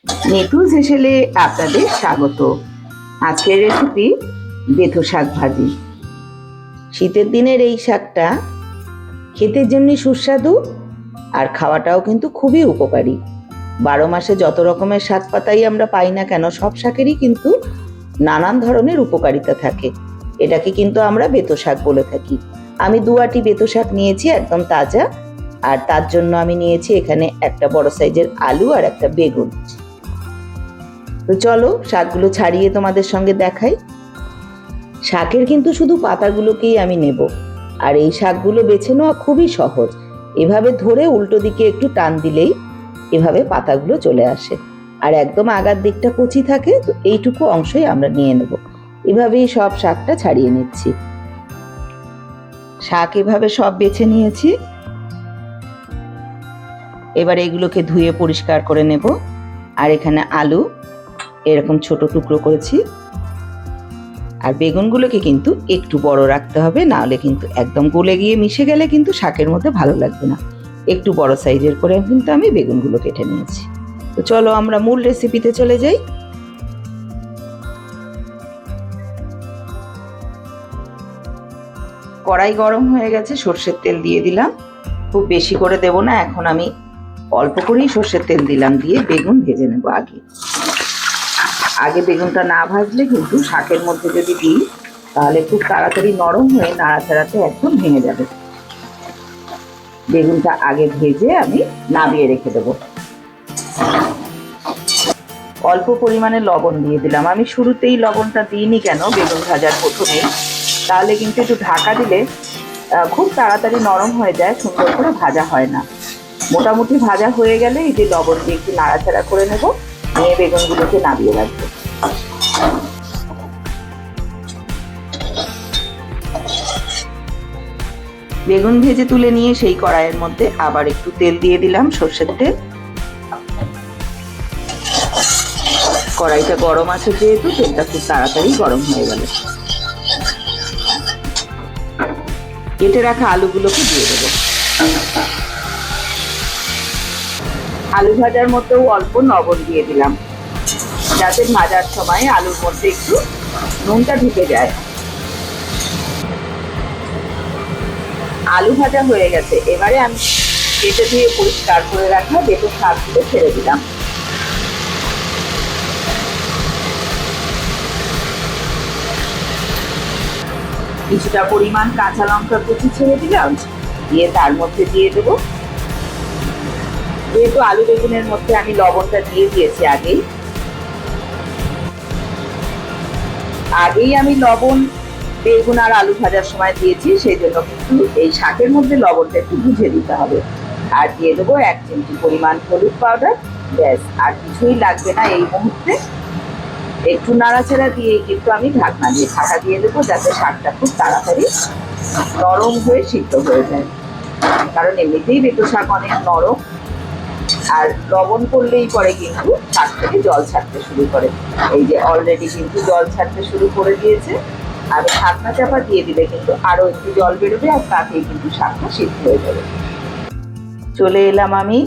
নেটু হেসেলে আপনাদের স্বাগত। আজকের রেসিপি বেথো শাক ভাজি। শীতের দিনের এই শাকটা খেতে যেমনি সুস্বাদু আর খাওয়াটাও কিন্তু খুবই উপকারী। 12 মাসে যত রকমের শাক পাতাই আমরা পাই না কেন, সব শাকেরই কিন্তু নানান ধরনের উপকারিতা থাকে। এটাকে কিন্তু আমরা বেথো শাক বলে থাকি। আমি 2 আঁটি বেথো শাক নিয়েছি, একদম তাজা। আর তার জন্য আমি নিয়েছি এখানে একটা বড় সাইজের আলু আর একটা বেগুন। তো চলো শাকগুলো ছাড়িয়ে তোমাদের সঙ্গে দেখাই। শাকের কিন্তু শুধু পাতাগুলোকেই আমি নেব। আর এই শাকগুলো বেছে নেওয়া খুবই সহজ। এভাবে ধরে উল্টো দিকে একটু টান দিলেই এভাবে পাতাগুলো চলে আসে। আর একদম আগার দিকটা কচি থাকে, তো এইটুকু অংশই আমরা নিয়ে নেব। এভাবেই সব শাকটা ছাড়িয়ে নিচ্ছি। শাক এভাবে সব বেছে নিয়েছি। এবার এগুলোকে ধুয়ে পরিষ্কার করে নেব। আর এখানে আলু এরকম ছোট টুকরো করেছি। আর বেগুনগুলোকে কিন্তু একটু বড় রাখতে হবে, না হলে কিন্তু একদম গলে গিয়ে মিশে গেলে কিন্তু শাকের মধ্যে ভালো লাগবে না। একটু বড় সাইজের করে কিন্তু আমি বেগুনগুলো কেটে নিয়েছি। তো চলো আমরা মূল রেসিপিতে চলে যাই। কড়াই গরম হয়ে গেছে, সর্ষের তেল দিয়ে দিলাম। খুব বেশি করে দেব না, এখন আমি অল্প করেই সর্ষের তেল দিলাম। দিয়ে বেগুন ভেজে নেব। আগে বেগুনটা না ভাজলে কিন্তু শাকের মধ্যে যদি দিই তাহলে খুব তাড়াতাড়ি নরম হয়ে নাড়াচাড়াতে একদম ভেঙে যাবে। বেগুনটা আগে ভেজে আমি নামিয়ে রেখে দেব। অল্প পরিমাণে লবণ দিয়ে দিলাম। আমি শুরুতেই লবণটা দিইনি কেন, বেগুন ভাজার প্রথমেই, তাহলে কিন্তু একটু ঢাকা দিলে খুব তাড়াতাড়ি নরম হয়ে যায়, সুন্দর করে ভাজা হয় না। মোটামুটি ভাজা হয়ে গেলে এই যে লবণ দিয়ে একটু নাড়াচাড়া করে নেব, নিয়ে বেগুনগুলোকে নামিয়ে রাখবো। বেগুন ভেজে তুলে নিয়ে সেই কড়াইয়ের মধ্যে আবার একটু তেল দিয়ে দিলাম, সর্ষের তেল। কড়াইটা গরম আছে যেহেতু তেলটা খুব তাড়াতাড়ি গরম হয়ে গেল। কেটে রাখা আলুগুলোকে দিয়ে দেবো। আলু ভাজার মধ্যেও অল্প লবণ দিয়ে দিলাম, যাতে ভাজার সময় আলুর মধ্যে একটু নুনটা ঢুকে যায়। আলু ভাজা হয়ে গেছে, এবারে আমি কেটে ধুয়ে পরিষ্কার করে রাখা বেথো শাকগুলো ছেড়ে দিলাম। কিছুটা পরিমাণ কাঁচা লঙ্কা কুচি ছেড়ে দিলাম, দিয়ে তার মধ্যে দিয়ে দেবো। যেহেতু আলু বেগুনের মধ্যে আমি লবণটা দিয়ে দিয়েছি আগেই আমি লবণ বেগুন আর আলু ভাজার সময় দিয়েছি, সেই জন্য কিন্তু এই শাকের মধ্যে লবণটা একটু বুঝে দিতে হবে। আর দিয়ে দেবো 1 চিমটি পরিমাণ হলুদ পাউডার। ব্যাস, আর কিছুই লাগবে না এই মুহূর্তে। একটু নাড়াচাড়া দিয়ে কিন্তু আমি ঢাকনা দিয়ে ঢাকা দিয়ে দেবো, যাতে শাকটা খুব তাড়াতাড়ি নরম হয়ে সিদ্ধ হয়ে যায়। কারণ এমনিতেই বেথো শাক অনেক নরম, আর লবণ করলেই পরে কিন্তু শাক থেকে জল ছাড়তে শুরু করে। এই যে অলরেডি কিন্তু জল ছাড়তে শুরু করে দিয়েছে। আমি ঢাকনা চাপা দিয়ে দিলে কিন্তু আরো একটু জল বেরোবে, আর তাতেই কিন্তু শাকটা সিদ্ধ হয়ে যাবে। চলে এলাম আমি,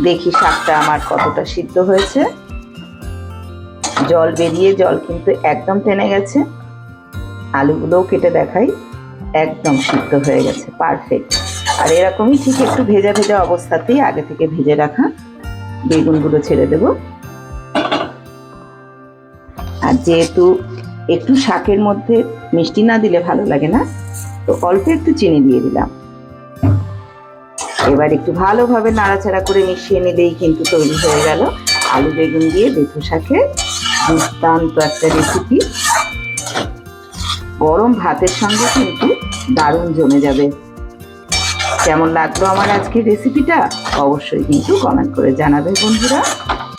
দেখি শাকটা আমার কতটা সিদ্ধ হয়েছে। জল বেরিয়ে জল কিন্তু একদম টেনে গেছে। আলুগুলোও কেটে দেখাই, একদম সিদ্ধ হয়ে গেছে, পারফেক্ট। আর এরকমই ঠিক একটু ভেজা ভেজা অবস্থাতেই আগে থেকে ভেজে রাখা বেগুনগুলো ছেড়ে দেব। আর যেহেতু একটু শাকের মধ্যে মিষ্টি না দিলে ভালো লাগে না, তো অল্প একটু চিনি দিয়ে দিলাম। এবার একটু ভালোভাবে নাড়াচাড়া করে মিশিয়ে নিলেই কিন্তু তৈরি হয়ে গেল আলু বেগুন দিয়ে বেথো শাকের দুর্দান্ত একটা রেসিপি। গরম ভাতের সঙ্গে কিন্তু দারুণ জমে যাবে। কেমন লাগলো আমার আজকের রেসিপিটা অবশ্যই কিন্তু কমেন্ট করে জানাবে বন্ধুরা।